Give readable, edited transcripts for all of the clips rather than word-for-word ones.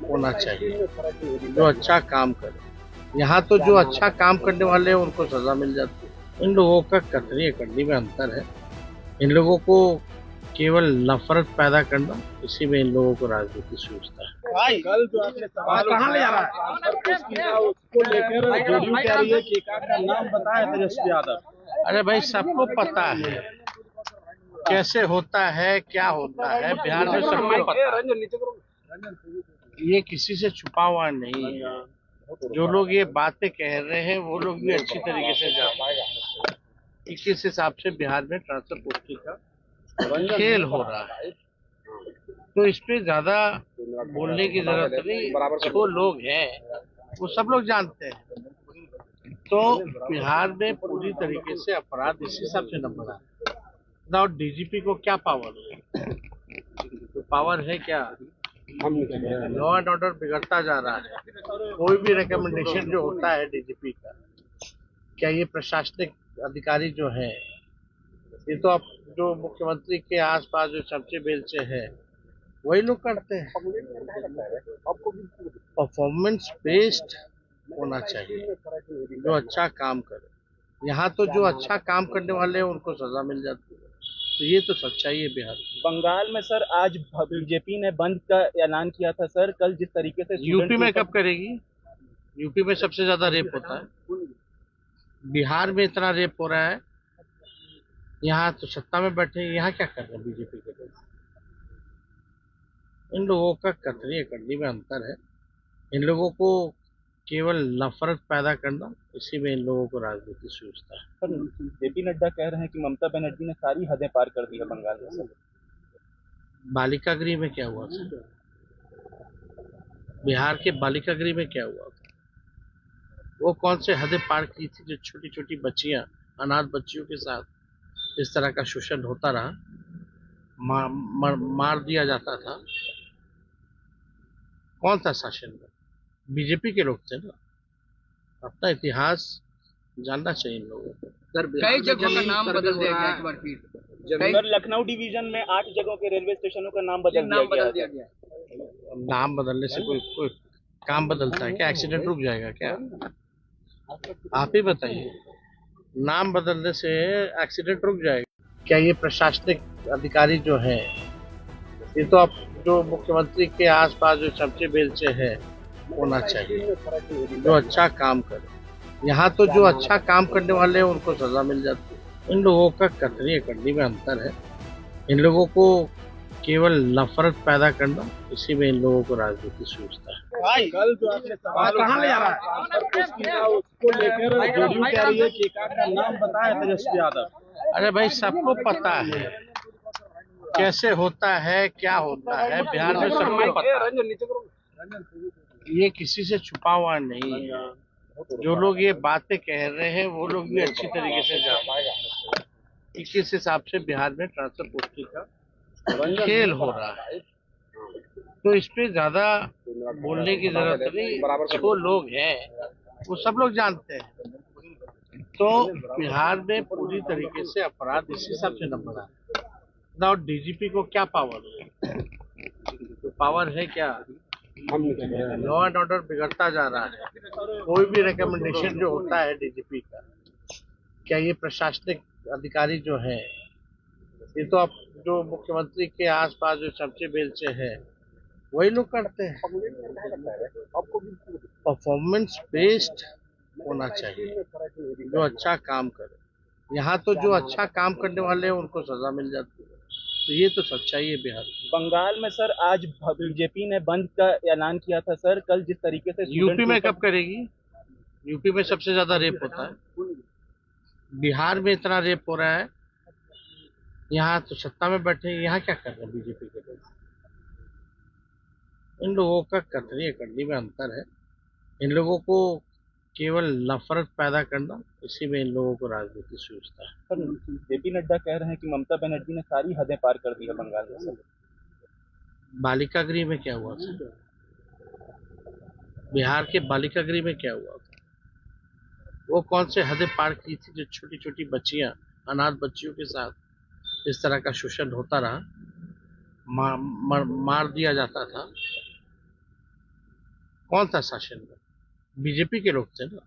होना चाहिए, जो अच्छा काम करे। यहाँ तो जो अच्छा काम करने वाले हैं उनको सजा मिल जाती है। इन लोगों का कतरी कतरी में अंतर है। इन लोगों को केवल नफरत पैदा करना, इसी में इन लोगों को राजनीति सूझता है। भाई कल जो आपने सवाल कहाँ ले जा रहा है ट्रांसफर पोस्ट का, उसको लेकर जेडीयू कह रही है कि एक आध का नाम बताया तेजस्वी यादव। अरे भाई, सबको पता है कैसे होता है, क्या होता है बिहार में, सबको पता है। ये किसी से छुपा हुआ नहीं है। जो लोग ये बातें कह रहे हैं वो लोग भी अच्छी तरीके से जानते हैं कि किस हिसाब से बिहार में ट्रांसफर पोस्टिंग का खेल हो रहा है। तो इस पे ज्यादा बोलने की जरूरत नहीं। जो लोग हैं वो सब लोग जानते हैं। तो बिहार में पूरी तरीके से अपराध इस हिसाब से न बढ़ा है। और डीजीपी को क्या पावर है? तो पावर है क्या? लॉ एंड ऑर्डर बिगड़ता जा रहा है। कोई भी रिकमेंडेशन जो होता है डीजीपी का, क्या ये प्रशासनिक अधिकारी जो है, ये तो अब जो मुख्यमंत्री के आसपास जो चमचे बेलचे हैं वही लोग करते हैं। परफॉर्मेंस बेस्ड होना चाहिए, जो अच्छा काम करे। यहाँ तो जो अच्छा काम करने वाले हैं उनको सजा मिल जाती है। तो ये तो सच्चाई है बिहार की। बंगाल में सर आज बीजेपी ने बंद का ऐलान किया था सर, कल जिस तरीके से यूपी में कब करेगी? यूपी में सबसे ज्यादा रेप होता है। बिहार में इतना रेप हो रहा है, यहाँ तो सत्ता में बैठे हैं, यहाँ क्या कर रहे हैं बीजेपी के लोग? इन लोगों का कतरी कतरी में अंतर है। इन लोगों को केवल नफरत पैदा करना, इसी में इन लोगों को राजनीति सूझता है। सर जेपी नड्डा कह रहे हैं कि ममता बनर्जी ने सारी हदें पार कर दी है बंगाल में सर। बालिका गृह में क्या हुआ था? बिहार के बालिका गृह में क्या हुआ था? वो कौन से हदें पार की थी जो छोटी छोटी बच्चियां, अनाथ बच्चियों के साथ इस तरह का शोषण होता रहा, मार दिया जाता था? कौन था शासन में? बीजेपी के लोग थे ना। अपना इतिहास जानना चाहिए इन लोगों को। कई जगहों का नाम बदल दिया गया एक बार फिर। सर लखनऊ डिवीजन में 8 जगहों के रेलवे स्टेशनों का नाम बदल दिया गया। नाम बदलने से कोई काम बदलता है क्या? एक्सीडेंट रुक जाएगा क्या? आप ही बताइए, नाम बदलने से एक्सीडेंट रुक जाएगा क्या? ये प्रशासनिक अधिकारी जो है, ये तो अब जो मुख्यमंत्री के आसपास जो चमचे बेलचे हैं होना चाहिए, जो अच्छा काम करे। यहाँ तो जो अच्छा काम करने वाले हैं उनको सजा मिल जाती है। इन लोगों का कतरी कतरी में अंतर है। इन लोगों को केवल नफरत पैदा करना, इसी में इन लोगों को राजनीति सूझता है। भाई कल जो आपने सवाल कहाँ ले जा रहा है ट्रांसफर पोस्ट का, उसको लेकर जेडीयू कह रही है कि एक आध का नाम बताया तेजस्वी यादव। अरे भाई, सबको पता है कैसे होता है, क्या होता है बिहार में, सबको पता है। ये किसी से छुपा हुआ नहीं है। जो लोग ये बातें कह रहे हैं वो लोग भी अच्छी तरीके से जानते हैं कि किस हिसाब से बिहार में ट्रांसफर पोस्टिंग का खेल हो रहा है। तो इस पे ज्यादा बोलने की जरूरत नहीं। जो लोग हैं वो सब लोग जानते हैं। तो बिहार में पूरी तरीके से अपराध इस हिसाब से न बढ़ा है। और डीजीपी को क्या पावर है? तो पावर है क्या? लॉ एंड ऑर्डर बिगड़ता जा रहा है। कोई भी रिकमेंडेशन जो होता है डीजीपी का, क्या ये प्रशासनिक अधिकारी जो है, ये तो अब जो मुख्यमंत्री के आसपास जो चमचे बेलचे हैं वही लोग करते हैं। परफॉर्मेंस बेस्ड होना चाहिए, जो अच्छा काम करे। यहाँ तो जो अच्छा काम करने वाले हैं उनको सजा मिल जाती है। तो ये तो सच्चाई है बिहार की। बंगाल में सर आज बीजेपी ने बंद का ऐलान किया था सर, कल जिस तरीके से यूपी में कब करेगी? यूपी में सबसे ज्यादा रेप होता है। बिहार में इतना रेप हो रहा है, यहाँ तो सत्ता में बैठे हैं, यहाँ क्या कर रहे हैं बीजेपी के लोग? इन लोगों का कतरी कतरी में अंतर है। इन लोगों को केवल नफरत पैदा करना, इसी में इन लोगों को राजनीति सूझता है। सर जेपी नड्डा कह रहे हैं कि ममता बनर्जी ने सारी हदें पार कर दी है बंगाल में सर। बालिका गृह में क्या हुआ था? बिहार के बालिका गृह में क्या हुआ था? वो कौन से हदें पार की थी जो छोटी छोटी बच्चियां, अनाथ बच्चियों के साथ इस तरह का शोषण होता रहा, मार दिया जाता था? कौन था शासन में? बीजेपी के लोग थे ना।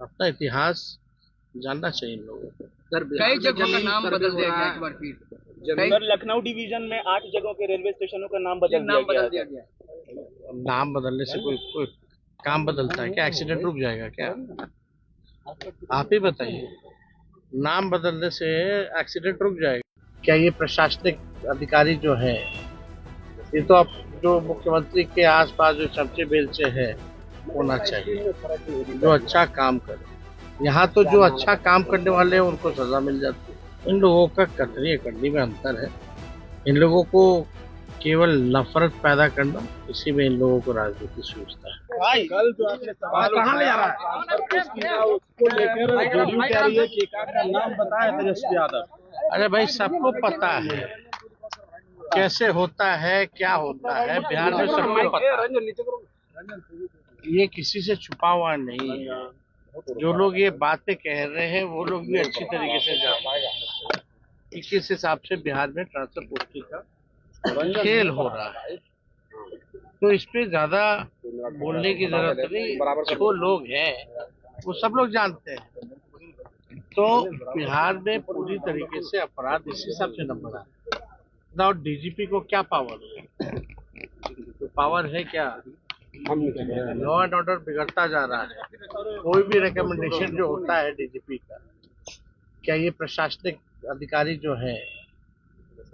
अपना इतिहास जानना चाहिए इन लोगों को। सर कई जगहों का नाम बदल दिया गया एक बार फिर। सर लखनऊ डिवीजन में 8 जगहों के रेलवे स्टेशनों का नाम बदल दिया गया है। नाम बदलने से कोई काम बदलता है क्या? एक्सीडेंट रुक जाएगा क्या? आप ही बताइए, नाम बदलने से एक्सीडेंट रुक जाएगा क्या? ये प्रशासनिक अधिकारी जो है, ये तो अब जो मुख्यमंत्री के आसपास जो चमचे बेलचे है होना चाहिए, जो अच्छा काम करे। यहाँ तो जो अच्छा काम करने वाले हैं उनको सजा मिल जाती है। इन लोगों का कतरी करनी में अंतर है। इन लोगों को केवल नफरत पैदा करना, इसी में इन लोगों को राजनीति सूझता है। भाई कल जो आपने सवाल कहाँ ले जा रहा है उसको लेकर जेडीयू कह रही है कि एकाध का नाम बताया तेजस्वी यादव। अरे भाई, सबको पता है कैसे होता है, क्या होता है बिहार में, सबको पता है। ये किसी से छुपा हुआ नहीं है। जो लोग ये बातें कह रहे हैं वो लोग भी अच्छी तरीके से जानते हैं कि किस हिसाब से बिहार में ट्रांसफर पोस्टिंग का खेल हो रहा है। तो इस पे ज्यादा बोलने की जरूरत नहीं। जो लोग हैं वो सब लोग जानते हैं। तो बिहार में पूरी तरीके से अपराध इसी हिसाब से नंबर आता है। और डीजीपी को क्या पावर है? तो पावर है क्या? लॉ एंड ऑर्डर बिगड़ता जा रहा है। कोई भी रिकमेंडेशन जो होता है डीजीपी का, क्या ये प्रशासनिक अधिकारी जो है,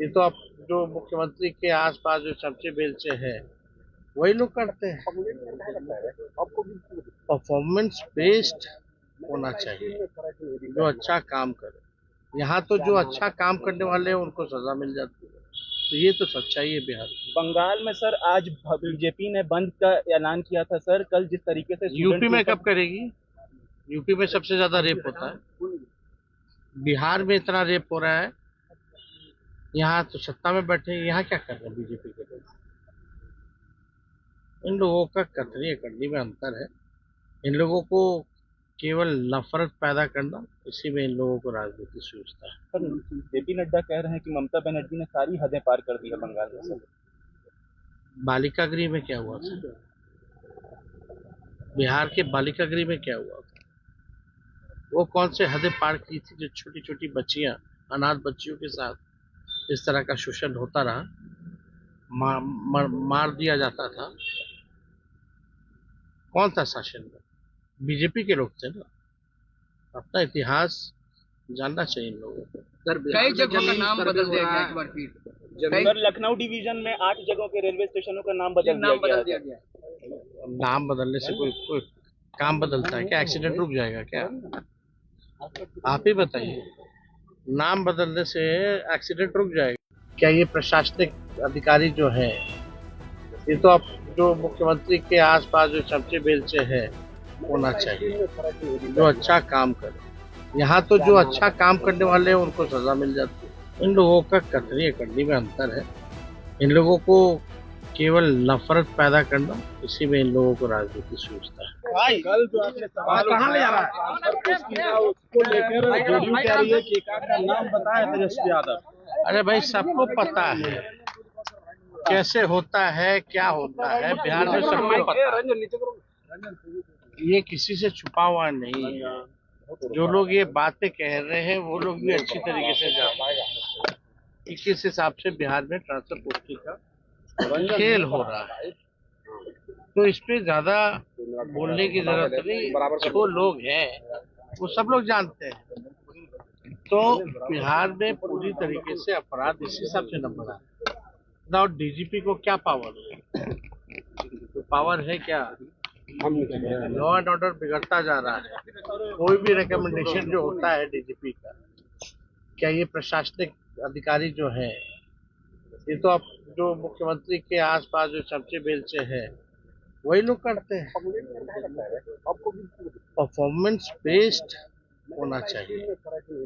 ये तो अब जो मुख्यमंत्री के आसपास जो चमचे बेलचे है वही लोग करते हैं। परफॉर्मेंस बेस्ड होना चाहिए, जो अच्छा काम करे। यहाँ तो जो अच्छा काम करने वाले हैं उनको सजा मिल जाती है। तो ये तो सच्चाई है बिहार की। बंगाल में सर आज बीजेपी ने बंद का ऐलान किया था सर। कल जिस तरीके से यूपी में कब करेगी? यूपी में सबसे ज्यादा रेप होता है। बिहार में इतना रेप हो रहा है, यहाँ तो सत्ता में बैठे, यहाँ क्या कर रहे हैं बीजेपी के लोग? इन लोगों का कतरी करनी में अंतर है। इन लोगों को केवल नफरत पैदा करना, इसी में इन लोगों को राजनीति सूझता है। सर जेपी नड्डा कह रहे हैं कि ममता बनर्जी ने सारी हदें पार कर दी है बंगाल में। सर बालिका गृह में क्या हुआ था? बिहार के बालिका गृह में क्या हुआ था? वो कौन से हदें पार की थी जो छोटी छोटी बच्चियां, अनाथ बच्चियों के साथ इस तरह का शोषण होता रहा, मार दिया जाता था? कौन था शासन में? बीजेपी के लोग थे ना। अपना इतिहास जानना चाहिए इन लोगों को। सर कई जगहों का नाम बदल दिया गया एक बार फिर। सर लखनऊ डिवीजन में 8 जगहों के रेलवे स्टेशनों का नाम बदल दिया गया है। नाम बदलने से कोई काम बदलता है क्या? एक्सीडेंट रुक जाएगा क्या? आप ही बताइए, नाम बदलने से एक्सीडेंट रुक जाएगा क्या? ये प्रशासनिक अधिकारी जो है, ये तो अब जो मुख्यमंत्री के आसपास जो चमचे बेलचे है होना चाहिए, जो अच्छा काम करे। यहाँ तो जो अच्छा काम करने वाले हैं उनको सजा मिल जाती है। इन लोगों का कतरी करनी में अंतर है। इन लोगों को केवल नफरत पैदा करना, इसी में इन लोगों को राजनीति सूझता है। भाई कल जो आपने सवाल कहाँ ले जा रहा है उसको लेकर जेडीयू कह रही है कि एकाध का नाम बताया तेजस्वी यादव। अरे भाई, सबको पता है कैसे होता है, क्या होता है बिहार में, सबको पता है। ये किसी से छुपा हुआ नहीं है। जो लोग ये बातें कह रहे हैं वो लोग भी अच्छी तरीके से जानते हैं कि किस हिसाब से बिहार में ट्रांसफर पोस्टिंग का खेल हो रहा है। तो इस पे ज्यादा बोलने की जरूरत नहीं। जो लोग हैं वो सब लोग जानते हैं। तो बिहार में पूरी तरीके से अपराध इसी हिसाब से नंबर आता है। और डीजीपी को क्या पावर है? तो पावर है क्या? लॉ एंड ऑर्डर बिगड़ता जा रहा है। कोई भी रिकमेंडेशन जो होता है डीजीपी का, क्या ये प्रशासनिक अधिकारी जो है, ये तो अब जो मुख्यमंत्री के आसपास जो चमचे बेलचे है वही लोग करते हैं। परफॉर्मेंस बेस्ड होना चाहिए,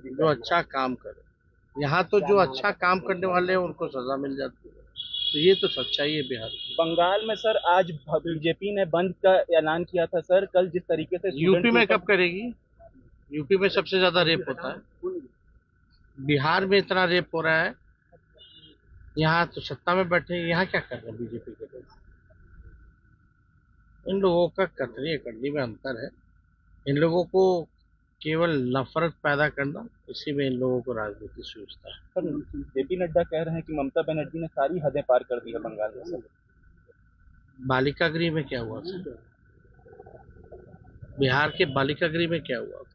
जो अच्छा काम करे। यहाँ तो जो अच्छा काम करने वाले हैं उनको सजा मिल जाती है। तो ये तो सच्चाई है बिहार की। बंगाल में सर आज बीजेपी ने बंद का ऐलान किया था सर। कल जिस तरीके से यूपी में कब करेगी? यूपी में सबसे ज्यादा रेप होता है। बिहार में इतना रेप हो रहा है, यहाँ तो सत्ता में बैठे, यहाँ क्या कर रहे हैं बीजेपी के लोग? इन लोगों का कतरी करनी में अंतर है। इन लोगों को केवल नफरत पैदा करना, इसी में इन लोगों को राजनीति सूझता है। सर जेपी नड्डा कह रहे हैं कि ममता बनर्जी ने सारी हदें पार कर दी है बंगाल में। सर बालिका गृह में क्या हुआ था? बिहार के बालिका गृह में क्या हुआ था?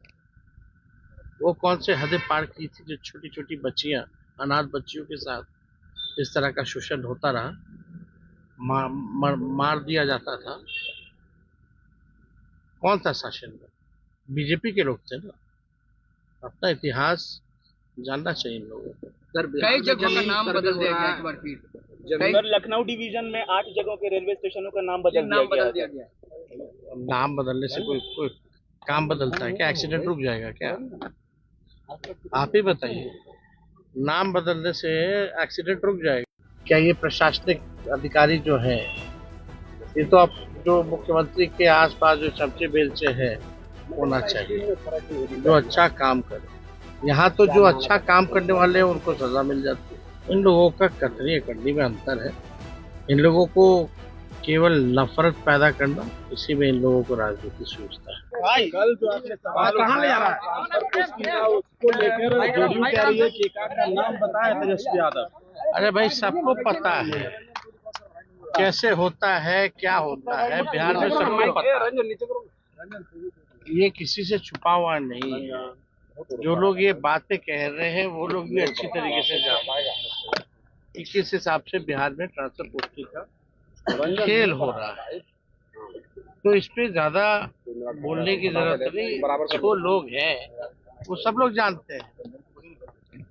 वो कौन से हदें पार की थी जो छोटी छोटी बच्चियां, अनाथ बच्चियों के साथ इस तरह का शोषण होता रहा, मार दिया जाता था? कौन था शासन में? बीजेपी के लोग थे ना। अपना इतिहास जानना चाहिए इन लोगों को। सर कई जगहों का नाम बदल दिया गया एक बार फिर। सर लखनऊ डिवीजन में 8 जगहों के रेलवे स्टेशनों का नाम बदल दिया गया। नाम बदलने से कोई काम बदलता है क्या? एक्सीडेंट रुक जाएगा क्या? आप ही बताइए, नाम बदलने से एक्सीडेंट रुक जाएगा क्या? ये प्रशासनिक अधिकारी जो है, ये तो अब जो मुख्यमंत्री के आसपास जो चमचे बेलचे हैं होना चाहिए, जो अच्छा काम करे। यहाँ तो जो अच्छा काम करने वाले हैं उनको सजा मिल जाती है। इन लोगों का कतरी करनी में अंतर है। इन लोगों को केवल नफरत पैदा करना, इसी में इन लोगों को राजनीति सूझता है। कल जो आपने सवाल कहाँ ले जा रहा है उसको लेकर जेडीयू कह रही है कि एकाध का नाम बताया तेजस्वी यादव। अरे भाई, सबको पता है कैसे होता है, क्या होता है बिहार में, सबको पता है। ये किसी से छुपा हुआ नहीं है। जो लोग ये बातें कह रहे हैं वो लोग भी अच्छी तरीके से जानते हैं कि किस हिसाब से बिहार में ट्रांसफर पोस्टिंग का खेल हो रहा है। तो इस पे ज्यादा बोलने की जरूरत नहीं। जो लोग हैं वो सब लोग जानते हैं।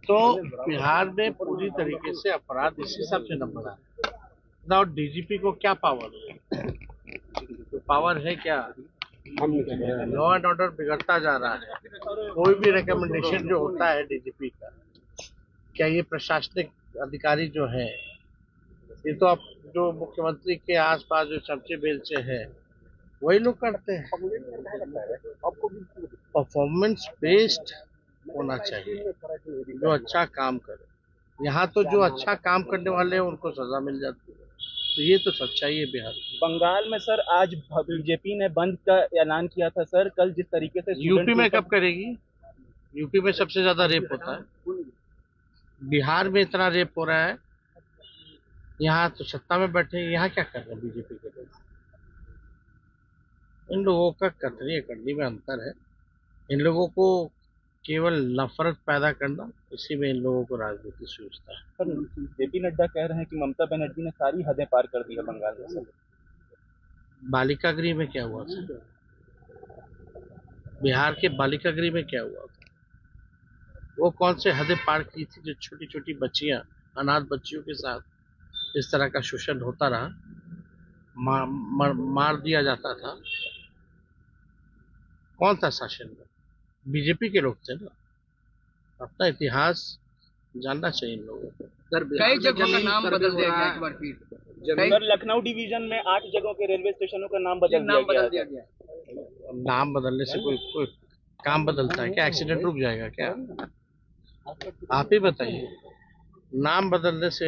तो बिहार में पूरी तरीके से अपराध इस हिसाब से न बढ़ा है। ना डीजीपी को क्या पावर है? तो पावर है क्या? लॉ एंड ऑर्डर बिगड़ता जा रहा है। कोई भी रिकमेंडेशन जो होता है डीजीपी का, क्या ये प्रशासनिक अधिकारी जो है, ये तो अब जो मुख्यमंत्री के आसपास जो चमचे बेलचे हैं वही लोग करते हैं। परफॉर्मेंस बेस्ड होना चाहिए, जो अच्छा काम करे। यहाँ तो जो अच्छा काम करने वाले हैं उनको सजा मिल जाती है। तो ये तो सच्चाई है बिहार की। बंगाल में सर आज बीजेपी ने बंद का ऐलान किया था सर। कल जिस तरीके से यूपी में कब करेगी? यूपी में सबसे ज्यादा रेप होता है। बिहार में इतना रेप हो रहा है, यहाँ तो सत्ता में बैठे, यहाँ क्या कर रहे हैं बीजेपी के लोग? इन लोगों का कतरी करनी में अंतर है। इन लोगों को केवल नफरत पैदा करना, इसी में इन लोगों को राजनीति सूझता है। सर जेपी नड्डा कह रहे हैं कि ममता बनर्जी ने सारी हदें पार कर दी है बंगाल में। सर बालिका गृह में क्या हुआ था? बिहार के बालिका गृह में क्या हुआ था? वो कौन से हदें पार की थी जो छोटी छोटी बच्चियां, अनाथ बच्चियों के साथ इस तरह का शोषण होता रहा, मार दिया जाता था? कौन था शासन में? बीजेपी के लोग थे ना। अपना इतिहास जानना चाहिए इन लोगों को। सर कई जगहों का नाम बदल दिया गया एक बार फिर। सर लखनऊ डिवीजन में 8 जगहों के रेलवे स्टेशनों का नाम बदल दिया गया। नाम बदलने से कोई काम बदलता है क्या? एक्सीडेंट रुक जाएगा क्या? आप ही बताइए, नाम बदलने से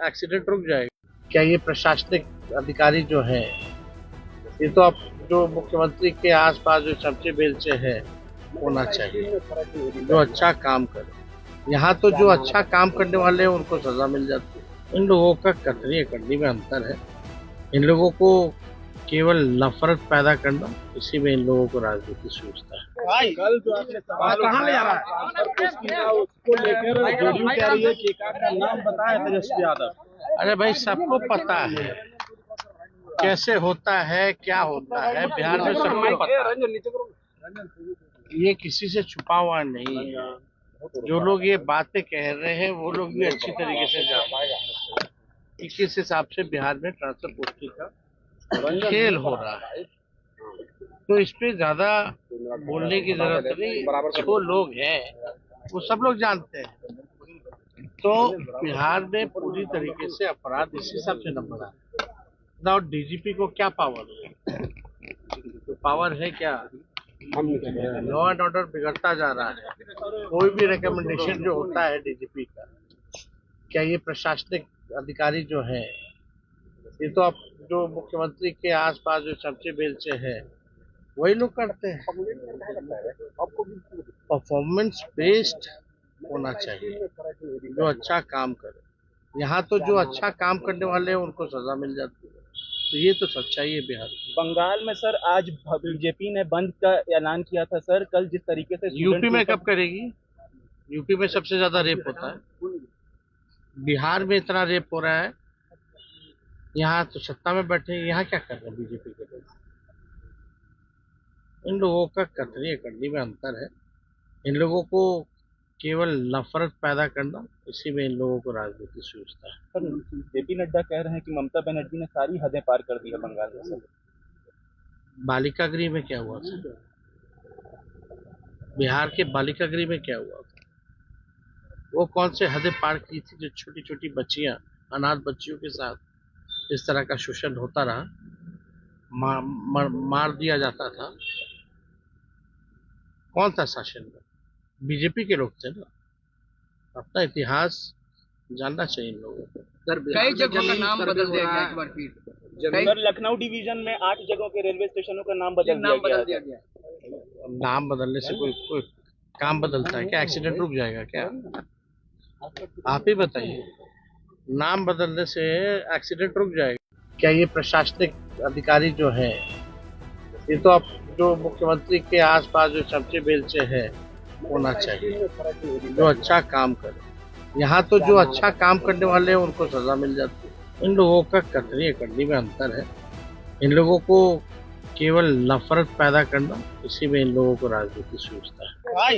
एक्सीडेंट रुक जाएगा क्या? ये प्रशासनिक अधिकारी जो है, ये तो अब जो मुख्यमंत्री के आसपास जो चमचे बेलचे हैं होना चाहिए, जो अच्छा काम करे। यहाँ तो जो अच्छा काम करने वाले हैं उनको सजा मिल जाती है। इन लोगों का कतरी करनी में अंतर है। इन लोगों को केवल नफरत पैदा करना, इसी में इन लोगों को राजनीति सूझता है। कल जो आपने सवाल कहाँ ले जा रहा है उसको लेकर जेडीयू कह रही है कि एकाध का नाम बताया तेजस्वी यादव। अरे भाई, सबको पता है कैसे होता है, क्या होता है बिहार में, सबको पता है। ये किसी से छुपा हुआ नहीं है। जो लोग ये बातें कह रहे हैं वो लोग भी अच्छी तरीके से जानते हैं कि किस हिसाब से बिहार में ट्रांसफर पोस्टिंग का खेल हो रहा है। तो इस पे ज्यादा बोलने की जरूरत नहीं। जो लोग हैं वो सब लोग जानते हैं। तो बिहार में पूरी तरीके से अपराध इस हिसाब से न बढ़ा है। ना डीजीपी को क्या पावर है? तो पावर है क्या? लॉ एंड ऑर्डर बिगड़ता जा रहा है। कोई भी रिकमेंडेशन जो होता है डीजीपी का, क्या ये प्रशासनिक अधिकारी जो है, ये तो अब जो मुख्यमंत्री के आसपास जो चमचे बेलचे हैं वही लोग करते हैं। परफॉर्मेंस बेस्ड होना चाहिए, जो अच्छा काम करे। यहाँ तो जो अच्छा काम करने वाले हैं उनको सजा मिल जाती है, तो ये तो सच्चाई है बिहार की। बंगाल में सर आज बीजेपी ने बंद का ऐलान किया था सर, कल जिस तरीके से यूपी में कब करेगी? यूपी में सबसे ज्यादा रेप होता है, बिहार में इतना रेप हो रहा है। यहाँ तो सत्ता में बैठे, यहाँ क्या कर रहे हैं बीजेपी के लोग? इन लोगों का कतरी करनी में अंतर है। इन लोगों को केवल नफरत पैदा करना, इसी में इन लोगों को राजनीति सूझता है। सर जेपी नड्डा कह रहे हैं कि ममता बनर्जी ने सारी हदें पार कर दी है बंगाल में सर। बालिका गृह में क्या हुआ था? बिहार के बालिका गृह में क्या हुआ था? वो कौन से हदें पार की थी जो छोटी छोटी बच्चियां, अनाथ बच्चियों के साथ इस तरह का शोषण होता रहा, मार दिया जाता था? कौन था शासन में? बीजेपी के लोग थे ना। अपना इतिहास जानना चाहिए इन लोगों को। सर कई जगहों का नाम बदल दिया गया, एक बार फिर सर लखनऊ डिवीजन में 8 जगहों के रेलवे स्टेशनों का नाम बदल दिया गया। नाम बदलने से कोई काम बदलता है क्या? एक्सीडेंट रुक जाएगा क्या? आप ही बताइए, नाम बदलने से एक्सीडेंट रुक जाएगा क्या? ये प्रशासनिक अधिकारी जो हैं, ये तो अब जो मुख्यमंत्री के आसपास जो चमचे बेलचे हैं होना चाहिए, जो अच्छा काम करे। यहाँ तो जो अच्छा काम करने वाले हैं उनको सजा मिल जाती है। इन लोगों का कतरी करनी में अंतर है। इन लोगों को केवल नफरत पैदा करना, इसी में इन लोगों को राजनीति सूझता है।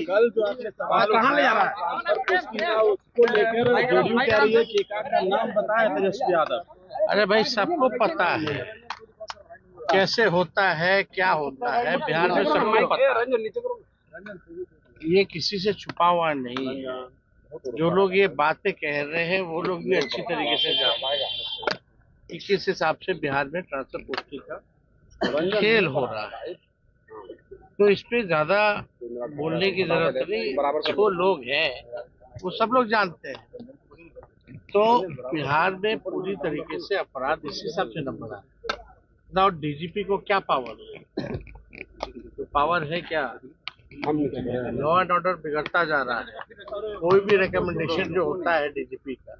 कल जो आपने सवाल कहाँ ले जा रहा है उसको लेकर जेडीयू कह रही है कि एक का नाम बताया तेजस्वी यादव। अरे भाई, सबको पता है कैसे होता है, क्या होता है बिहार में, सबको पता है। ये किसी से छुपा हुआ नहीं है। जो लोग ये बातें कह रहे हैं वो लोग भी अच्छी तरीके से जानते हैं कि किस हिसाब से बिहार में ट्रांसफर पोस्टिंग का खेल हो रहा है। तो इस पे ज्यादा बोलने की जरूरत नहीं। जो लोग हैं वो सब लोग जानते हैं। तो बिहार में पूरी तरीके से अपराध इस हिसाब से न बढ़ा ना। डीजीपी को क्या पावर है? तो पावर है क्या? लॉ एंड ऑर्डर बिगड़ता जा रहा है। कोई भी रिकमेंडेशन जो होता है डीजीपी का,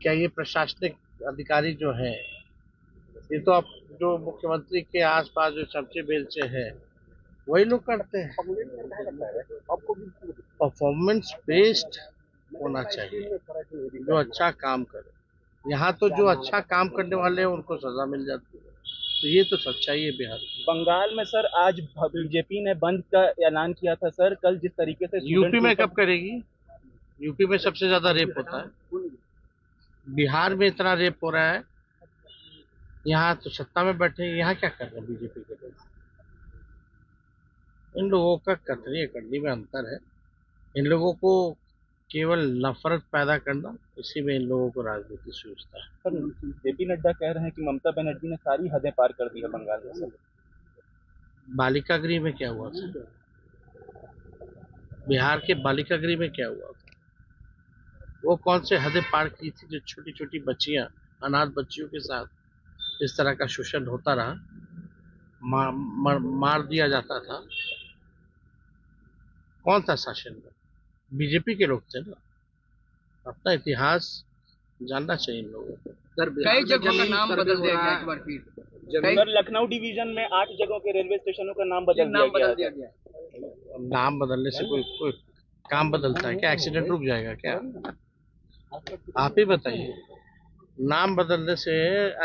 क्या ये प्रशासनिक अधिकारी जो हैं, ये तो अब जो मुख्यमंत्री के आसपास जो चमचे बेलचे हैं वही लोग करते हैं। परफॉर्मेंस बेस्ड होना चाहिए, जो अच्छा काम करे। यहाँ तो जो अच्छा काम करने वाले हैं उनको सजा मिल जाती है, तो ये तो सच्चाई है बिहार की। बंगाल में सर आज बीजेपी ने बंद का ऐलान किया था सर, कल जिस तरीके से यूपी में कब करेगी? यूपी में सबसे ज्यादा रेप होता है, बिहार में इतना रेप हो रहा है। यहाँ तो सत्ता में बैठे, यहाँ क्या कर रहे हैं बीजेपी के लोग? इन लोगों का कतरी करनी में अंतर है। इन लोगों को केवल नफरत पैदा करना, इसी में इन लोगों को राजनीति सूझता है। सर जेपी नड्डा कह रहे हैं कि ममता बनर्जी ने सारी हदें पार कर दी है बंगाल में सर। बालिका गृह में क्या हुआ था? बिहार के बालिका गृह में क्या हुआ था? वो कौन से हदें पार की थी जो छोटी छोटी बच्चियां, अनाथ बच्चियों के साथ इस तरह का शोषण होता रहा, मार दिया जाता था? कौन था शासन में? बीजेपी के लोग थे ना। अपना इतिहास जानना चाहिए इन लोगों को। सर कई जगहों का नाम बदल दिया गया, एक बार फिर सर लखनऊ डिवीजन में 8 जगहों के रेलवे स्टेशनों का नाम बदल दिया गया। नाम बदलने से कोई काम बदलता है क्या? एक्सीडेंट रुक जाएगा क्या? आप ही बताइए, नाम बदलने से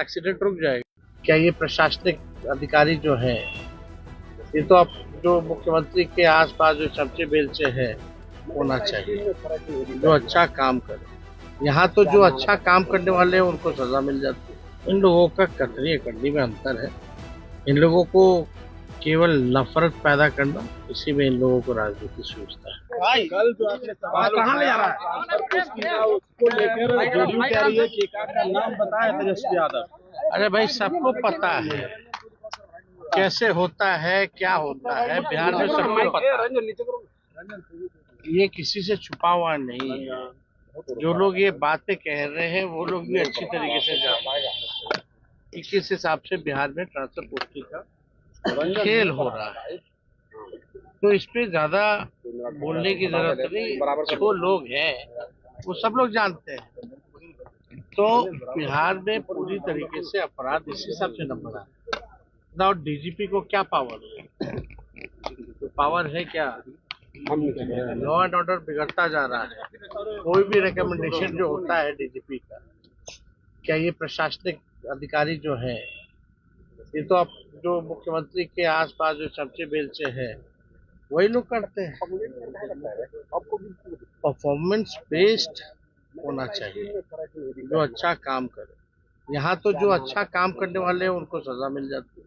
एक्सीडेंट रुक जाएगा क्या? ये प्रशासनिक अधिकारी जो हैं, ये तो अब जो मुख्यमंत्री के आसपास जो चमचे बेलचे हैं होना चाहिए, जो अच्छा काम करे। यहाँ तो जो अच्छा काम करने वाले हैं उनको सजा मिल जाती है। इन लोगों का कतरी करनी में अंतर है। इन लोगों को केवल नफरत पैदा करना, इसी में इन लोगों को राजनीति सूझता है। कल जो आपने सवाल कहाँ ले जा रहा है उसको लेकर जेडीयू कह रही है कि एक का नाम बताया तेजस्वी यादव। अरे भाई, सबको पता है कैसे होता है, क्या होता है बिहार में, सबको पता है। ये किसी से छुपा हुआ नहीं है। जो लोग ये बातें कह रहे हैं वो लोग भी अच्छी तरीके से जानते हैं किस हिसाब से बिहार में ट्रांसफर पोस्टिंग का खेल हो रहा है, तो इस पे ज्यादा बोलने की जरूरत नहीं। जो लोग हैं वो सब लोग जानते हैं। तो बिहार में पूरी तरीके से अपराध इस हिसाब से न बढ़ा। और डीजीपी को क्या पावर है? तो पावर है क्या? लॉ एंड ऑर्डर बिगड़ता जा रहा है। कोई भी रिकमेंडेशन जो होता है डीजीपी का, क्या ये प्रशासनिक अधिकारी जो है, ये तो अब जो मुख्यमंत्री के आसपास जो चमचे बेलचे हैं वही लोग करते हैं। परफॉर्मेंस बेस्ड होना चाहिए, जो अच्छा काम करे। यहाँ तो जो अच्छा काम करने वाले हैं उनको सजा मिल जाती है,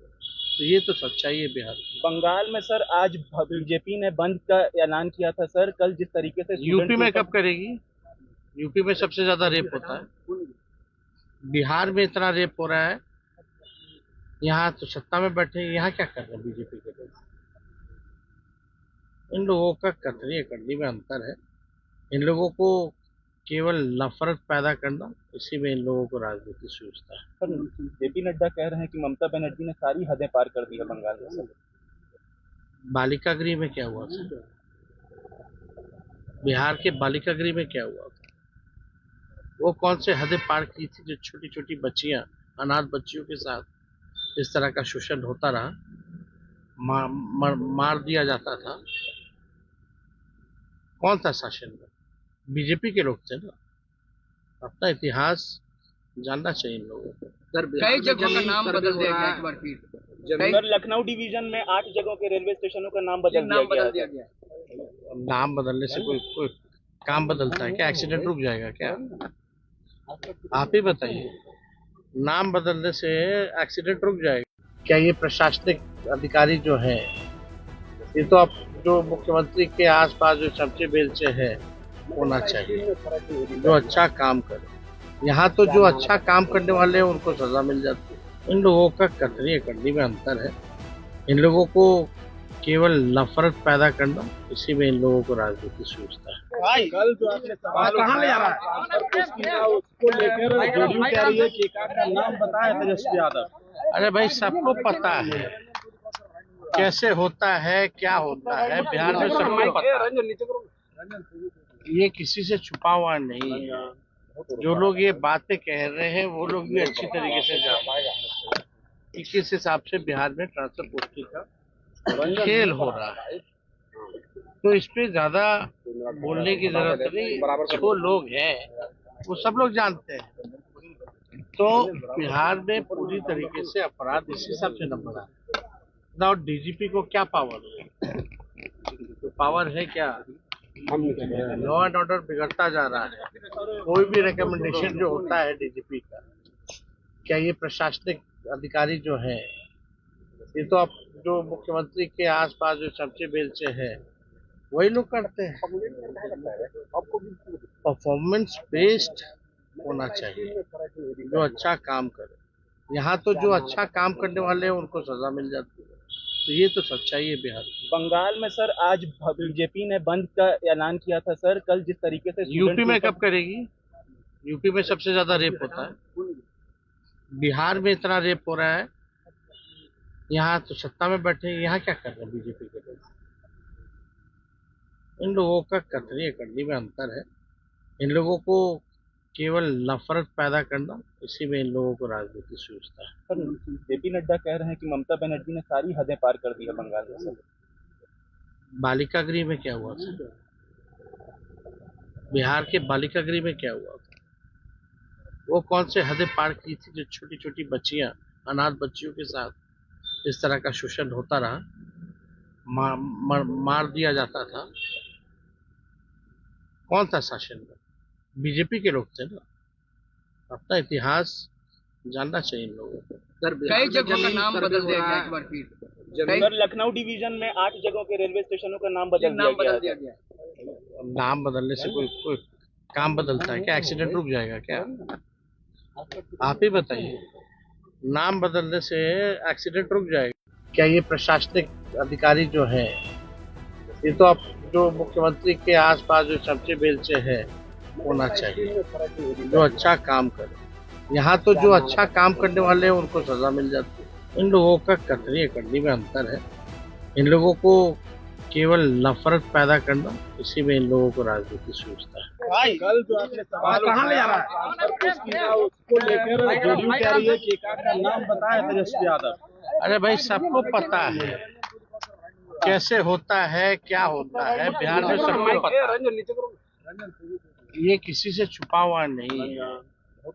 तो ये तो सच्चाई है बिहार की। बंगाल में सर आज बीजेपी ने बंद का ऐलान किया था सर। कल जिस तरीके से यूपी में कब करेगी? यूपी में सबसे ज्यादा रेप होता है। बिहार में इतना रेप हो रहा है, यहाँ तो सत्ता में बैठे, यहाँ क्या कर रहे हैं बीजेपी के लोग? इन लोगों का कतरी करनी में अंतर है। इन लोगों को केवल नफरत पैदा करना, इसी में इन लोगों को राजनीति सूझता है। सर जेपी नड्डा कह रहे हैं कि ममता बनर्जी ने सारी हदें पार कर दी है बंगाल में। सर बालिका गृह में क्या हुआ था? बिहार के बालिका गृह में क्या हुआ था? वो कौन से हदें पार की थी जो छोटी छोटी बच्चियां, अनाथ बच्चियों के साथ इस तरह का शोषण होता रहा, मार दिया जाता था? कौन था शासन में? बीजेपी के लोग थे ना। अपना इतिहास जानना चाहिए इन लोगों को। कई जगहों का नाम बदल दिया गया एक बार फिर। सर लखनऊ डिवीजन में 8 जगहों के रेलवे स्टेशनों का नाम बदल दिया गया। नाम बदलने से कोई काम बदलता है क्या? एक्सीडेंट रुक जाएगा क्या? आप ही बताइए, नाम बदलने से एक्सीडेंट रुक जाएगा क्या? ये प्रशासनिक अधिकारी जो है, ये तो अब जो मुख्यमंत्री के आसपास जो चमचे बेलचे हैं होना चाहिए, जो अच्छा काम करे। यहाँ तो जो अच्छा काम करने वाले हैं उनको सजा मिल जाती है। इन लोगों का कतरी करनी में अंतर है। इन लोगों को केवल नफरत पैदा करना, इसी में इन लोगों को राजनीति सूझता है। कल जो आपने सवाल कहाँ ले जा रहा है उसको लेकर जेडीयू कह रही है कि एक का नाम बताया तेजस्वी यादव। अरे भाई, सबको पता है कैसे होता है, क्या होता है बिहार में, सबको पता है। ये किसी से छुपा हुआ नहीं है। जो लोग ये बातें कह रहे हैं वो लोग भी अच्छी तरीके से जानते हैं कि किस हिसाब से बिहार में ट्रांसफर पोस्टिंग का खेल हो रहा है, तो इस पे ज्यादा बोलने की जरूरत नहीं। जो लोग हैं वो सब लोग जानते हैं। तो बिहार में पूरी तरीके से अपराध इस हिसाब से न बढ़ा। और डीजीपी को क्या पावर है? तो पावर है क्या? लॉ एंड ऑर्डर बिगड़ता जा रहा है। कोई भी रिकमेंडेशन जो होता है डीजीपी का, क्या ये प्रशासनिक अधिकारी जो है, ये तो अब जो मुख्यमंत्री के आसपास जो चमचे बेलचे हैं वही लोग करते हैं। परफॉर्मेंस बेस्ड होना चाहिए, जो अच्छा काम करे। यहाँ तो जो अच्छा काम करने वाले हैं उनको सजा मिल जाती है, तो ये तो सच्चाई है बिहार की। बंगाल में सर आज बीजेपी ने बंद का ऐलान किया था सर। कल जिस तरीके से यूपी में कब करेगी? यूपी में सबसे ज्यादा रेप होता है। बिहार में इतना रेप हो रहा है, यहाँ तो सत्ता में बैठे, यहाँ क्या कर रहे हैं बीजेपी के लोग? इन लोगों का कतरी करनी में अंतर है। इन लोगों को केवल नफरत पैदा करना, इसी में इन लोगों को राजनीति सूझता है। सर जेपी नड्डा कह रहे हैं कि ममता बनर्जी ने सारी हदें पार कर दी है बंगाल में। सर बालिका गृह में क्या हुआ था? बिहार के बालिका गृह में क्या हुआ था? वो कौन से हदें पार की थी जो छोटी छोटी बच्चियां, अनाथ बच्चियों के साथ इस तरह का शोषण होता रहा, मार दिया जाता था? कौन था शासन में? बीजेपी के लोग थे ना। अपना इतिहास जानना चाहिए इन लोगों को। कई जगहों का नाम बदल दिया गया एक बार फिर। सर लखनऊ डिवीजन में 8 जगहों के रेलवे स्टेशनों का नाम बदल दिया गया। नाम बदलने से कोई काम बदलता है क्या? एक्सीडेंट रुक जाएगा क्या? आप ही बताइए, नाम बदलने से एक्सीडेंट रुक जाएगा क्या? ये प्रशासनिक अधिकारी जो है, ये तो अब जो मुख्यमंत्री के आसपास जो चमचे बेलचे हैं होना चाहिए, जो अच्छा काम करे। यहाँ तो जो अच्छा काम करने वाले हैं उनको सजा मिल जाती है। इन लोगों का कतरी कड़नी में अंतर है। इन लोगों को केवल नफरत पैदा करना, इसी में इन लोगों को राजनीति सूझता है। भाई कल जो आपने सवाल कहाँ ले जा रहा है उसको लेकर जेडीयू कह रही है कि एकाध का नाम बताया तेजस्वी यादव। अरे भाई, सबको पता है कैसे होता है, क्या होता है बिहार में, सबको पता है। ये किसी से छुपा हुआ नहीं है।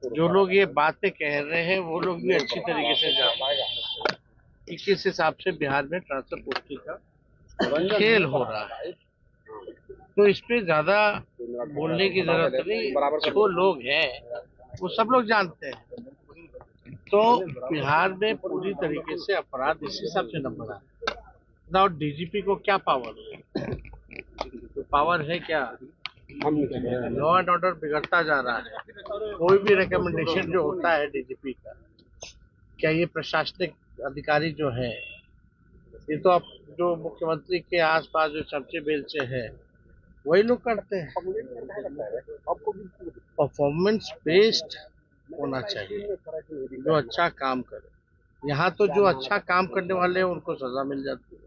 जो लोग ये बातें कह रहे हैं वो लोग भी अच्छी तरीके से जानते हैं कि किस हिसाब से बिहार में ट्रांसफर पोस्टिंग का खेल हो रहा है। तो इस पे ज्यादा बोलने की जरूरत नहीं। जो लोग हैं वो सब लोग जानते हैं। तो बिहार में पूरी तरीके से अपराध इस हिसाब से नंबर है। विदाउट डीजीपी को क्या पावर है? तो पावर है क्या? लॉ एंड ऑर्डर बिगड़ता जा रहा है। कोई भी रिकमेंडेशन जो होता है डीजीपी का, क्या ये प्रशासनिक अधिकारी जो है, ये तो अब जो मुख्यमंत्री के आसपास जो चमचे बेलचे हैं वही लोग करते हैं। परफॉर्मेंस बेस्ड होना चाहिए, जो अच्छा काम करे। यहाँ तो जो अच्छा काम करने वाले हैं उनको सजा मिल जाती है।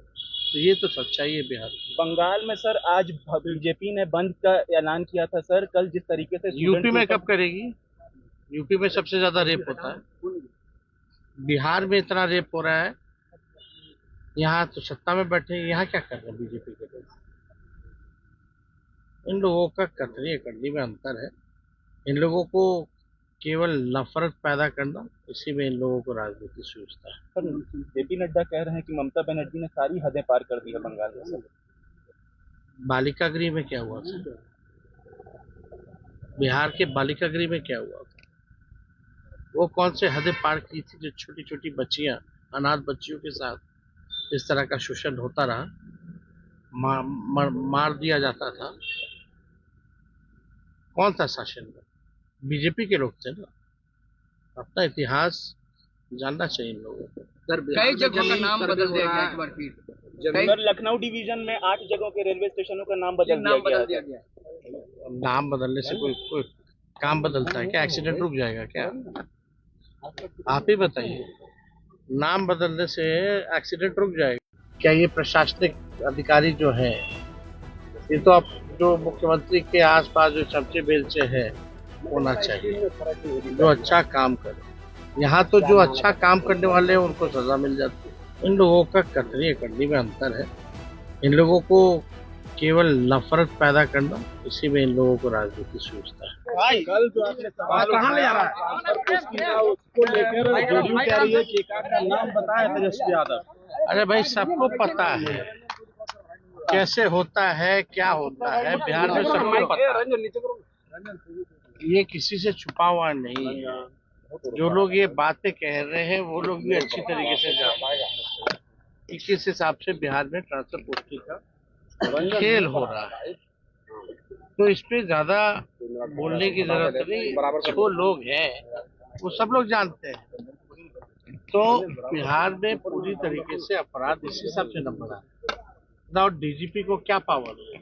तो ये तो सच्चाई है बिहार की। बंगाल में सर आज बीजेपी ने बंद का ऐलान किया था सर। कल जिस तरीके से यूपी में कब करेगी? यूपी में सबसे ज्यादा रेप होता है। बिहार में इतना रेप हो रहा है, यहाँ तो सत्ता में बैठे, यहाँ क्या कर रहे हैं बीजेपी के लोग? इन लोगों का कतरी कड़नी में अंतर है। इन लोगों को केवल नफरत पैदा करना, इसी में इन लोगों को राजनीति सूझता है। सर जेपी नड्डा कह रहे हैं कि ममता बनर्जी ने सारी हदें पार कर दी है बंगाल में। सर बालिका गृह में क्या हुआ था? बिहार के बालिका गृह में क्या हुआ था? वो कौन से हदें पार की थी जो छोटी छोटी बच्चियां, अनाथ बच्चियों के साथ इस तरह का शोषण होता रहा, मार दिया जाता था? कौन था शासन में? बीजेपी के लोग थे ना। अपना इतिहास जानना चाहिए इन लोगों को। सर कई जगहों का नाम बदल दिया गया एक बार फिर। सर लखनऊ डिवीजन में 8 जगहों के रेलवे स्टेशनों का नाम बदल दिया गया। नाम बदलने से कोई काम बदलता है क्या? एक्सीडेंट रुक जाएगा क्या? आप ही बताइए, नाम बदलने से एक्सीडेंट रुक जाएगा क्या? ये प्रशासनिक अधिकारी जो है, ये तो अब जो मुख्यमंत्री के आसपास जो चमचे बेलचे हैं होना चाहिए, जो अच्छा काम करे। यहाँ तो जो अच्छा काम करने वाले हैं उनको सजा मिल जाती है। इन लोगों का कतरी कड़नी में अंतर है। इन लोगों को केवल नफरत पैदा करना, इसी में इन लोगों को राजनीति सूझता है। भाई कल जो आपने सवाल कहाँ ले जा रहा है उसको लेकर जेडीयू कह रही है कि एकाध का नाम बताया तेजस्वी यादव। अरे भाई, सबको पता है कैसे होता है, क्या होता है बिहार में, सबको पता है। ये किसी से छुपा हुआ नहीं है। जो लोग ये बातें कह रहे हैं वो लोग भी अच्छी तरीके से जानते हैं कि किस हिसाब से बिहार में ट्रांसफर पोस्टिंग का खेल हो रहा है। तो इस पे ज्यादा बोलने की जरूरत नहीं। जो लोग हैं वो सब लोग जानते हैं। तो बिहार में पूरी तरीके से अपराध इस हिसाब से नंबर है। विदाउट डीजीपी को क्या पावर है?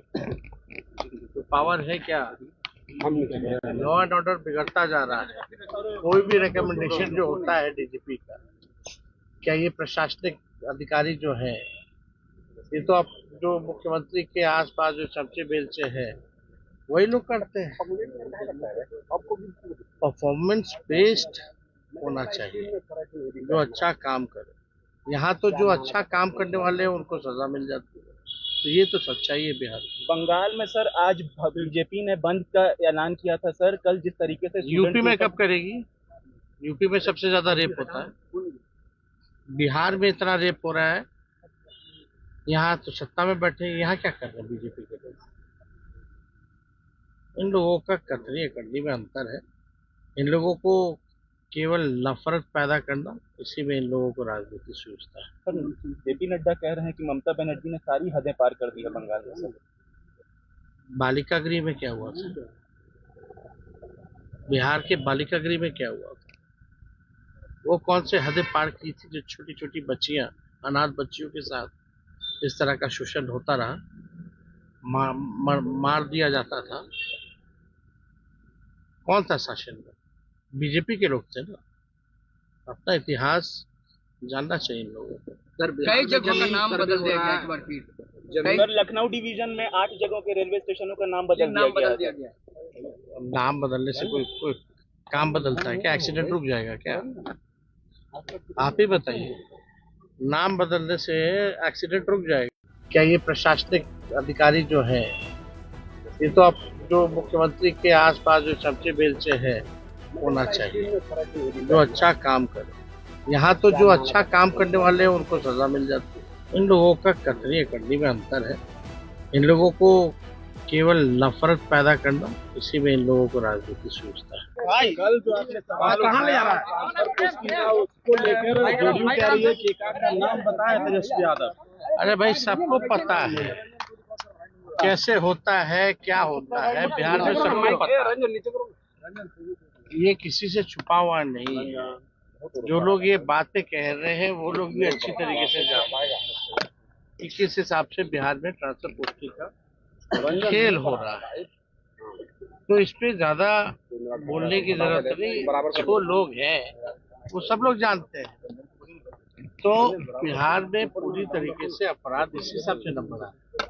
तो पावर है क्या? लॉ एंड ऑर्डर बिगड़ता जा रहा है। कोई भी रिकमेंडेशन जो होता है डीजीपी का, क्या ये प्रशासनिक अधिकारी जो है, ये तो अब जो मुख्यमंत्री के आसपास जो चमचे बेलचे हैं वही लोग करते हैं। परफॉर्मेंस बेस्ड होना चाहिए, जो अच्छा काम करे। यहाँ तो जो अच्छा काम करने वाले हैं उनको सजा मिल जाती है। तो ये तो सच्चाई है बिहार की। बंगाल में सर आज बीजेपी ने बंद का ऐलान किया था सर। कल जिस तरीके से यूपी में कब करेगी? यूपी में सबसे ज्यादा रेप होता है। बिहार में इतना रेप हो रहा है, यहाँ तो सत्ता में बैठे, यहाँ क्या कर रहे हैं बीजेपी के लोग? इन लोगों का कतरी कड़नी में अंतर है। इन लोगों को केवल नफरत पैदा करना, इसी में इन लोगों को राजनीति सूझता है। सर जेपी नड्डा कह रहे हैं कि ममता बनर्जी ने सारी हदें पार कर दी है बंगाल में। सर बालिका गृह में क्या हुआ था? बिहार के बालिका गृह में क्या हुआ था? वो कौन से हदें पार की थी जो छोटी छोटी बच्चियां, अनाथ बच्चियों के साथ इस तरह का शोषण होता रहा, मार दिया जाता था? कौन था शासन में? बीजेपी के लोग थे ना, अपना इतिहास जानना चाहिए इन लोगों को। कई जगहों का नाम बदल दिया गया एक बार फिर। सर लखनऊ डिवीजन में 8 जगहों के रेलवे स्टेशनों का नाम बदल दिया गया है। नाम बदलने से कोई काम बदलता है क्या? एक्सीडेंट रुक जाएगा क्या? आप ही बताइए, नाम बदलने से एक्सीडेंट रुक जाएगा क्या? ये प्रशासनिक अधिकारी जो है, ये तो अब जो मुख्यमंत्री के आसपास जो चमचे बेलचे है होना चाहिए, जो अच्छा काम करे। यहाँ तो जो अच्छा काम करने वाले हैं उनको सजा मिल जाती है। इन लोगों का कतरी करनी में अंतर है। इन लोगों को केवल नफरत पैदा करना, इसी में इन लोगों को राजनीति सूझता है। भाई कल जो आपने सवाल कहाँ ले जा रहा है उसको लेकर जेडीयू कह रही है कि एकाध का नाम बताया तेजस्वी यादव। अरे भाई, सबको पता है कैसे होता है, क्या होता है बिहार में, सबको पता है। ये किसी से छुपा हुआ नहीं है। जो लोग ये बातें कह रहे हैं वो लोग भी अच्छी तरीके से जानते हैं कि किस हिसाब से बिहार में ट्रांसफर पोस्टिंग का खेल हो रहा है। तो इस पे ज्यादा बोलने की जरूरत नहीं। जो लोग हैं वो सब लोग जानते हैं। तो बिहार में पूरी तरीके से अपराध इसी हिसाब से नंबर आता है।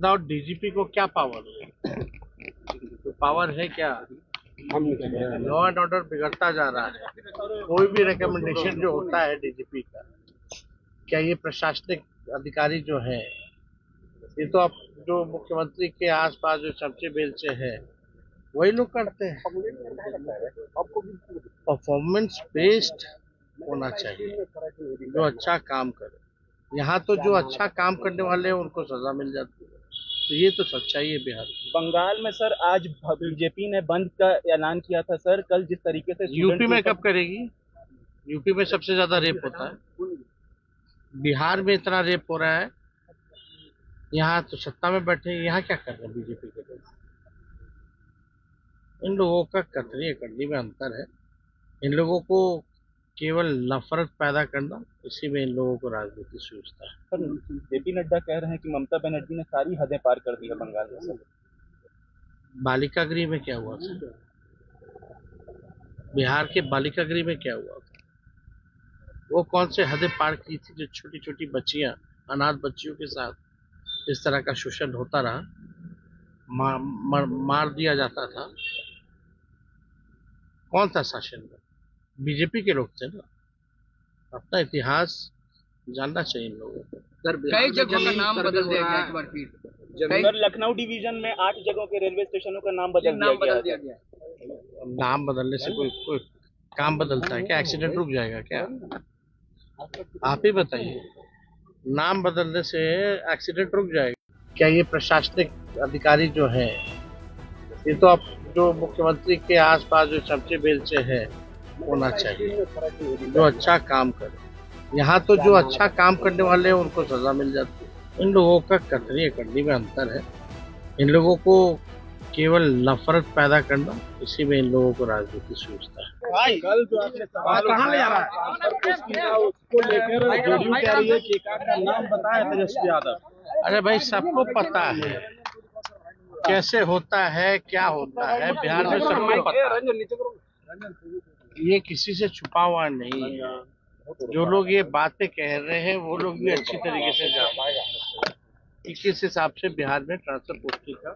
और डीजीपी को क्या पावर है? तो पावर है क्या? लॉ एंड ऑर्डर बिगड़ता जा रहा है। कोई भी रिकमेंडेशन जो होता है डीजीपी का, क्या ये प्रशासनिक अधिकारी जो है, ये तो अब जो मुख्यमंत्री के आसपास जो चमचे बेलचे है वही लोग करते हैं। परफॉर्मेंस बेस्ड होना चाहिए, जो अच्छा काम करे। यहाँ तो जो अच्छा काम करने वाले हैं उनको सजा मिल जाती है। तो ये तो सच्चाई है बिहार की। बंगाल में सर आज बीजेपी ने बंद का ऐलान किया था सर। कल जिस तरीके से यूपी में कब करेगी? यूपी में सबसे ज्यादा रेप होता है। बिहार में इतना रेप हो रहा है, यहाँ तो सत्ता में बैठे, यहाँ क्या कर रहे हैं बीजेपी के लोग? इन लोगों का कतरी करनी में अंतर है। इन लोगों को केवल नफरत पैदा करना, इसी में इन लोगों को राजनीति सूझता है। सर जेपी नड्डा कह रहे हैं कि ममता बनर्जी ने सारी हदें पार कर दी है बंगाल में। सर बालिका गृह में क्या हुआ था? बिहार के बालिका गृह में क्या हुआ था? वो कौन से हदें पार की थी जो छोटी छोटी बच्चियां, अनाथ बच्चियों के साथ इस तरह का शोषण होता रहा, मार दिया जाता था? कौन था शासन में? बीजेपी के लोग थे ना। अपना इतिहास जानना चाहिए इन लोगों को। कई जगहों का नाम बदल दिया गया एक बार फिर। सर लखनऊ डिवीजन में 8 जगहों के रेलवे स्टेशनों का नाम बदल दिया गया है। नाम बदलने से कोई काम बदलता है क्या? एक्सीडेंट रुक जाएगा क्या? आप ही बताइए, नाम बदलने से एक्सीडेंट रुक जाएगा क्या? ये प्रशासनिक अधिकारी जो है, ये तो अब जो मुख्यमंत्री के आसपास जो चमचे बेलचे है होना चाहिए, जो अच्छा काम करे। यहाँ तो जो अच्छा काम करने वाले हैं उनको सजा मिल जाती है। इन लोगों का कतरी करनी में अंतर है। इन लोगों को केवल नफरत पैदा करना, इसी में इन लोगों को राजनीति सूझता है। भाई कल जो आपने सवाल कहाँ ले जा रहा है उसको लेकर जेडीयू कह रही है कि एकाध का नाम बताया तेजस्वी यादव। अरे भाई, सबको पता है कैसे होता है, क्या होता है बिहार में, सबको पता है। ये किसी से छुपा हुआ नहीं है। जो लोग ये बातें कह रहे हैं वो लोग भी अच्छी तरीके से जानते हैं कि किस हिसाब से बिहार में ट्रांसफर पोस्टिंग का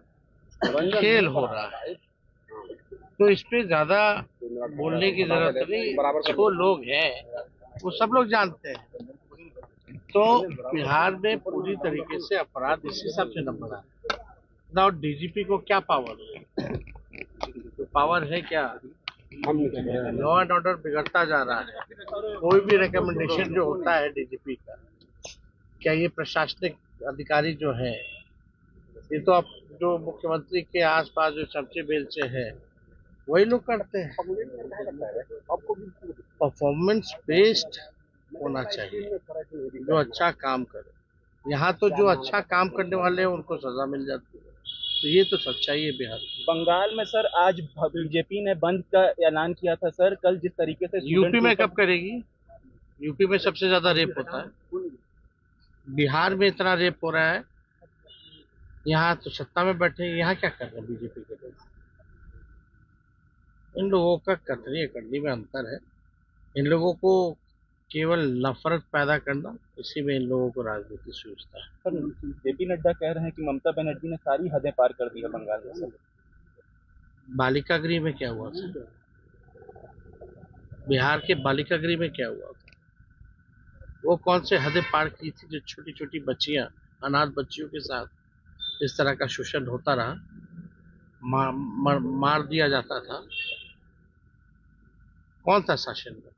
खेल हो रहा है। तो इस पे ज्यादा बोलने की जरूरत नहीं। जो लोग हैं वो सब लोग जानते हैं। तो बिहार में पूरी तरीके से अपराध इसी हिसाब से नंबर आता है। और डीजीपी को क्या पावर है? तो पावर है क्या? लॉ एंड ऑर्डर बिगड़ता जा रहा है। कोई भी रिकमेंडेशन जो होता है डीजीपी का, क्या ये प्रशासनिक अधिकारी जो है, ये तो अब जो मुख्यमंत्री के आसपास जो चमचे बेलचे है वही लोग करते हैं। परफॉर्मेंस बेस्ड होना चाहिए, जो अच्छा काम करे। यहाँ तो जो अच्छा काम करने वाले हैं उनको सजा मिल जाती है। तो ये तो सच्चाई है बिहार की। बंगाल में सर आज बीजेपी ने बंद का ऐलान किया था सर। कल जिस तरीके से यूपी में कब करेगी? यूपी में सबसे ज्यादा रेप होता है। बिहार में इतना रेप हो रहा है, यहाँ तो सत्ता में बैठे, यहाँ क्या कर रहे हैं बीजेपी के लोग? इन लोगों का कतरी अकड़नी में अंतर है। इन लोगों को केवल नफरत पैदा करना, इसी में इन लोगों को राजनीति सूझता है। सर जेपी नड्डा कह रहे हैं कि ममता बनर्जी ने सारी हदें पार कर दी है बंगाल में सर। बालिका गृह में क्या हुआ था? बिहार के बालिका गृह में क्या हुआ था? वो कौन से हदें पार की थी जो छोटी छोटी बच्चियां, अनाथ बच्चियों के साथ इस तरह का शोषण होता रहा, मार दिया जाता था? कौन था शासन में?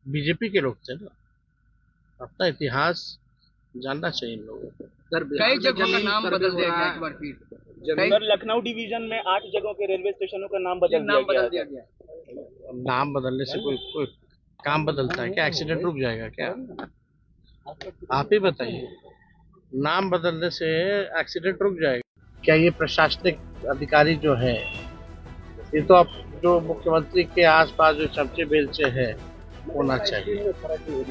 बीजेपी के लोग थे ना। अपना इतिहास जानना चाहिए इन लोगों को। सर कई जगहों का नाम बदल दिया गया एक बार फिर। सर लखनऊ डिवीजन में 8 जगहों के रेलवे स्टेशनों का नाम बदल दिया गया। नाम बदलने से कोई काम बदलता है क्या? एक्सीडेंट रुक जाएगा क्या? आप ही बताइए, नाम बदलने से एक्सीडेंट रुक जाएगा क्या? ये प्रशासनिक अधिकारी जो है, ये तो अब जो मुख्यमंत्री के आसपास जो चमचे बेलचे हैं होना चाहिए,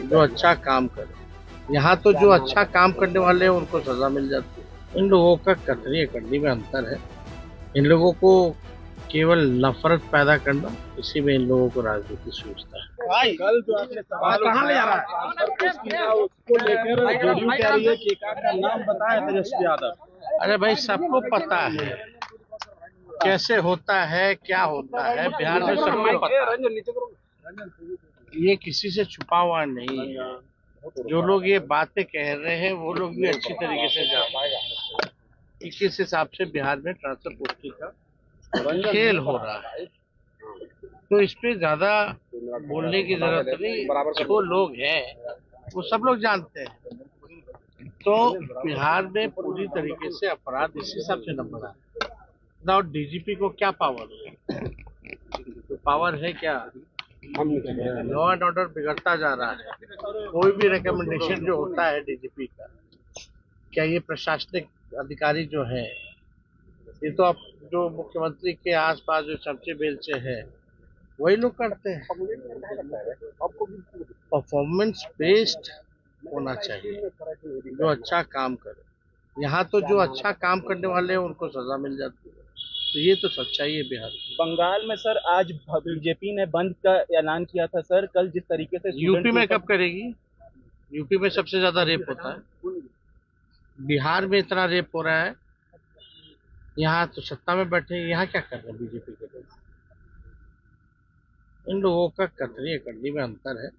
जो अच्छा काम करे। यहाँ तो जो अच्छा काम करने वाले हैं उनको सजा मिल जाती है। इन लोगों का कतरी अकड़नी में अंतर है। इन लोगों को केवल नफरत पैदा करना, इसी में इन लोगों को राजनीति सूझता है। कल जो आपने सवाल कहाँ ले जा रहा है उसको लेकर जेडीयू कह रही है कि एकाध का नाम बताया तेजस्वी यादव। अरे भाई, सबको पता है कैसे होता है, क्या होता है। बिहार में सबको पता है। ये किसी से छुपा हुआ नहीं है। जो लोग ये बातें कह रहे हैं वो लोग भी अच्छी तरीके से जानते हैं कि किस हिसाब से बिहार में ट्रांसफर पोस्टिंग का खेल हो रहा है। तो इस पे ज्यादा बोलने की जरूरत नहीं। जो लोग हैं वो सब लोग जानते हैं। तो बिहार में पूरी तरीके से अपराध इस हिसाब से न बढ़ा है। ना डीजीपी को क्या पावर है? तो पावर है क्या? लॉ एंड ऑर्डर बिगड़ता जा रहा है। कोई भी रिकमेंडेशन जो होता है डीजीपी का, क्या ये प्रशासनिक अधिकारी जो है, ये तो अब जो मुख्यमंत्री के आसपास जो चमचे बेलचे हैं वही लोग करते हैं। परफॉर्मेंस बेस्ड होना चाहिए, जो अच्छा काम करे। यहाँ तो जो अच्छा काम करने वाले हैं उनको सजा मिल जाती है। तो ये तो सच्चाई है बिहार की। बंगाल में सर आज बीजेपी ने बंद का ऐलान किया था सर। कल जिस तरीके से यूपी में कब करेगी? यूपी में सबसे ज्यादा रेप होता है। बिहार में इतना रेप हो रहा है, यहाँ तो सत्ता में बैठे, यहाँ क्या कर रहे हैं बीजेपी के लोग? इन लोगों का कतरी अकड़नी में अंतर है।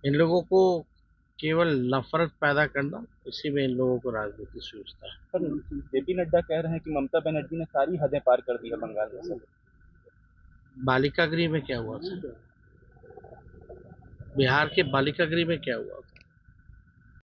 इन लोगों को केवल नफरत पैदा करना, इसी में इन लोगों को राजनीति सूझता है। सर जेपी नड्डा कह रहे हैं कि ममता बनर्जी ने सारी हदें पार कर दी है बंगाल में सर। बालिका गृह में क्या हुआ था? बिहार के बालिका गृह में क्या हुआ था?